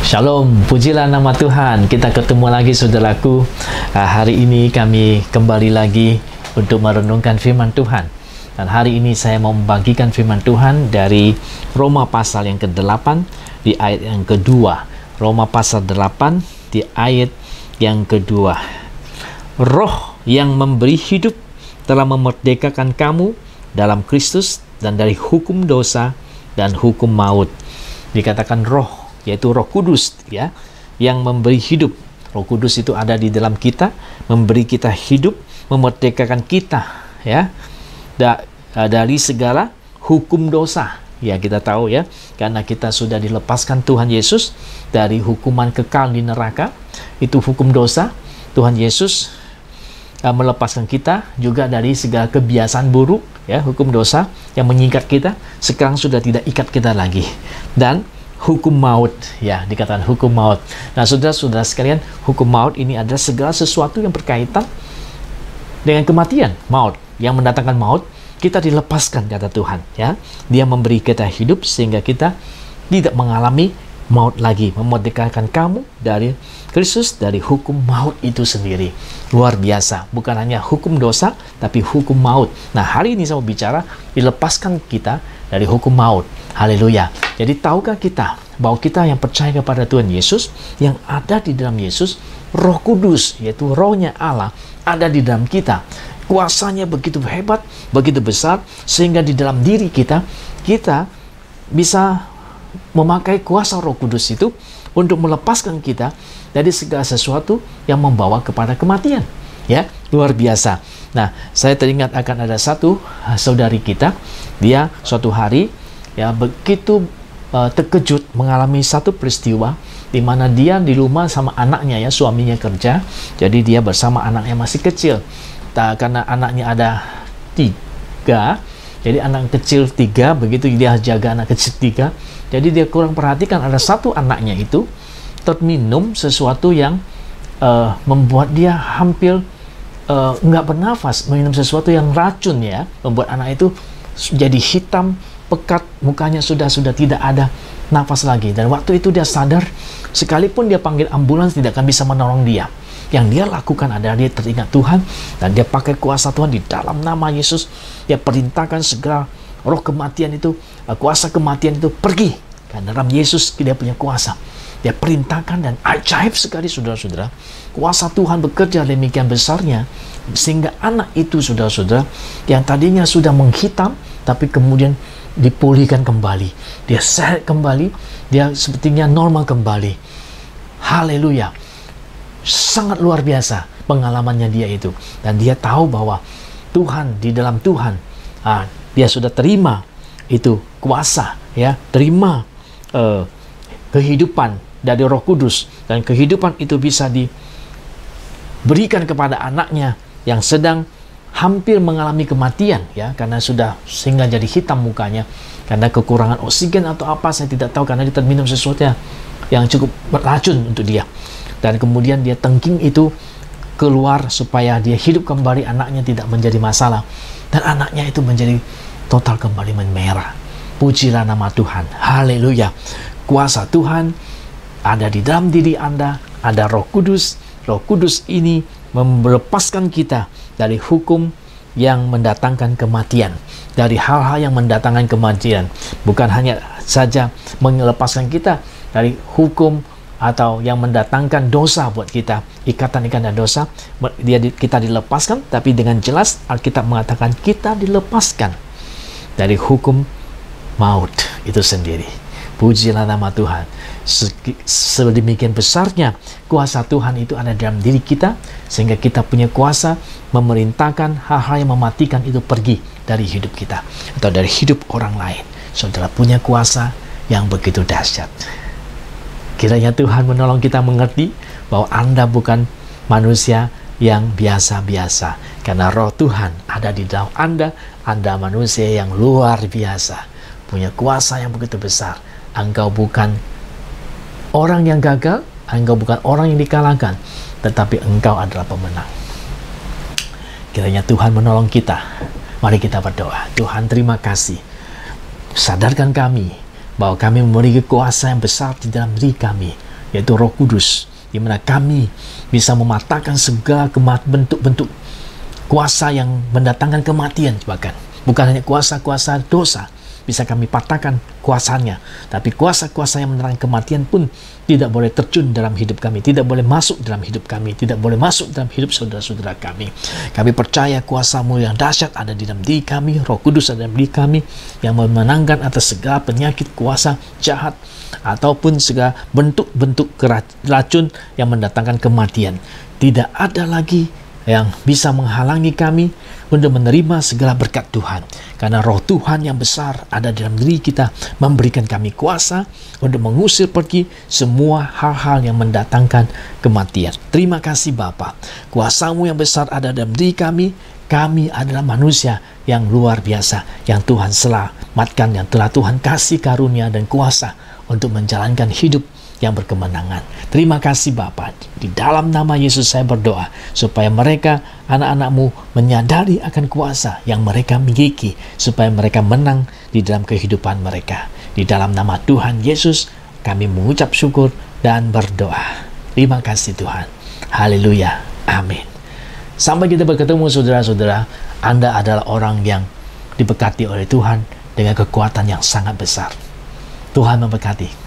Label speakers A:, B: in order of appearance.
A: Shalom, pujilah nama Tuhan. Kita ketemu lagi saudaraku. Hari ini kami kembali lagi untuk merenungkan firman Tuhan. Dan hari ini saya mau membagikan firman Tuhan dari Roma pasal yang ke-8 di ayat yang kedua. Roma pasal 8 di ayat yang kedua. Roh yang memberi hidup telah memerdekakan kamu dalam Kristus dan dari hukum dosa dan hukum maut. Dikatakan roh, yaitu Roh Kudus, ya, yang memberi hidup. Roh Kudus itu ada di dalam kita, memberi kita hidup, memerdekakan kita, ya, dari segala hukum dosa. Ya, kita tahu, ya, karena kita sudah dilepaskan Tuhan Yesus dari hukuman kekal di neraka, itu hukum dosa. Tuhan Yesus melepaskan kita juga dari segala kebiasaan buruk, ya, hukum dosa yang mengikat kita, sekarang sudah tidak ikat kita lagi. Dan hukum maut, ya, dikatakan hukum maut. Nah, saudara-saudara sekalian, hukum maut ini adalah segala sesuatu yang berkaitan dengan kematian, maut, yang mendatangkan maut. Kita dilepaskan, kata Tuhan, ya. Dia memberi kita hidup sehingga kita tidak mengalami maut lagi, memerdekakan kamu dari Kristus, dari hukum maut itu sendiri. Luar biasa, bukan hanya hukum dosa, tapi hukum maut. Nah, hari ini saya mau bicara dilepaskan kita dari hukum maut. Haleluya. Jadi tahukah kita bahwa kita yang percaya kepada Tuhan Yesus, yang ada di dalam Yesus, Roh Kudus, yaitu rohnya Allah, ada di dalam kita. Kuasanya begitu hebat, begitu besar, sehingga di dalam diri kita, kita bisa memakai kuasa Roh Kudus itu untuk melepaskan kita dari segala sesuatu yang membawa kepada kematian. Ya, luar biasa. Nah, saya teringat akan ada satu saudari kita, dia suatu hari, ya, begitu terkejut mengalami satu peristiwa di mana dia di rumah sama anaknya, ya, suaminya kerja, jadi dia bersama anaknya masih kecil. Karena anaknya ada 3, jadi anak kecil 3, begitu dia jaga anak kecil 3, jadi dia kurang perhatikan ada satu anaknya itu terminum sesuatu yang membuat dia hampir nggak bernafas, minum sesuatu yang racun, ya, membuat anak itu jadi hitam, pekat, mukanya sudah tidak ada nafas lagi. Dan waktu itu dia sadar, sekalipun dia panggil ambulans tidak akan bisa menolong dia. Yang dia lakukan adalah dia teringat Tuhan, dan dia pakai kuasa Tuhan di dalam nama Yesus. Dia perintahkan segala roh kematian itu, kuasa kematian itu pergi. Karena dalam Yesus dia punya kuasa. Dia perintahkan, dan ajaib sekali saudara-saudara, kuasa Tuhan bekerja demikian besarnya, sehingga anak itu, saudara-saudara, yang tadinya sudah menghitam, tapi kemudian dipulihkan kembali. Dia sehat kembali, dia sepertinya normal kembali. Haleluya. Sangat luar biasa pengalamannya dia itu. Dan dia tahu bahwa Tuhan, di dalam Tuhan, dia sudah terima itu kuasa, ya, terima kehidupan dari Roh Kudus, dan kehidupan itu bisa diberikan kepada anaknya yang sedang hampir mengalami kematian, ya, karena sudah sehingga jadi hitam mukanya karena kekurangan oksigen atau apa, saya tidak tahu, karena dia terminum sesuatu yang cukup beracun untuk dia. Dan kemudian dia tengking itu keluar supaya dia hidup kembali, anaknya tidak menjadi masalah, dan anaknya itu menjadi total kembali merah. Pujilah nama Tuhan. Haleluya. Kuasa Tuhan ada di dalam diri Anda, ada Roh Kudus. Roh Kudus ini melepaskan kita dari hukum yang mendatangkan kematian, dari hal-hal yang mendatangkan kematian. Bukan hanya saja melepaskan kita dari hukum atau yang mendatangkan dosa buat kita, ikatan-ikatan dosa, kita dilepaskan, tapi dengan jelas Alkitab mengatakan kita dilepaskan dari hukum maut itu sendiri. Pujilah nama Tuhan. Sedemikian besarnya kuasa Tuhan itu ada dalam diri kita, sehingga kita punya kuasa memerintahkan hal-hal yang mematikan itu pergi dari hidup kita atau dari hidup orang lain. Saudara punya kuasa yang begitu dahsyat. Kiranya Tuhan menolong kita mengerti bahwa Anda bukan manusia yang biasa-biasa, karena Roh Tuhan ada di dalam Anda. Anda manusia yang luar biasa, punya kuasa yang begitu besar. Engkau bukan orang yang gagal, engkau bukan orang yang dikalahkan, tetapi engkau adalah pemenang. Kiranya Tuhan menolong kita. Mari kita berdoa. Tuhan, terima kasih. Sadarkan kami bahwa kami memiliki kuasa yang besar di dalam diri kami. yaitu Roh Kudus, di mana kami bisa mematahkan segala bentuk-bentuk kuasa yang mendatangkan kematian. Bahkan bukan hanya kuasa-kuasa dosa bisa kami patahkan kuasanya, tapi kuasa-kuasa yang mendatangkan kematian pun tidak boleh terjun dalam hidup kami, tidak boleh masuk dalam hidup kami, tidak boleh masuk dalam hidup saudara-saudara kami. Kami percaya kuasa-Mu yang dahsyat ada di dalam diri kami, Roh Kudus ada di dalam diri kami, yang memenangkan atas segala penyakit, kuasa jahat, ataupun segala bentuk-bentuk racun yang mendatangkan kematian. Tidak ada lagi yang bisa menghalangi kami untuk menerima segala berkat Tuhan, karena Roh Tuhan yang besar ada dalam diri kita, memberikan kami kuasa untuk mengusir pergi semua hal-hal yang mendatangkan kematian. Terima kasih Bapa, kuasa-Mu yang besar ada dalam diri kami. Kami adalah manusia yang luar biasa, yang Tuhan selamatkan, yang telah Tuhan kasih karunia dan kuasa untuk menjalankan hidup yang berkemenangan. Terima kasih Bapa. Di dalam nama Yesus saya berdoa, supaya mereka, anak-anak-Mu, menyadari akan kuasa yang mereka miliki, supaya mereka menang di dalam kehidupan mereka. Di dalam nama Tuhan Yesus, kami mengucap syukur dan berdoa. Terima kasih Tuhan. Haleluya. Amin. Sampai kita bertemu saudara-saudara, Anda adalah orang yang diberkati oleh Tuhan dengan kekuatan yang sangat besar. Tuhan memberkati.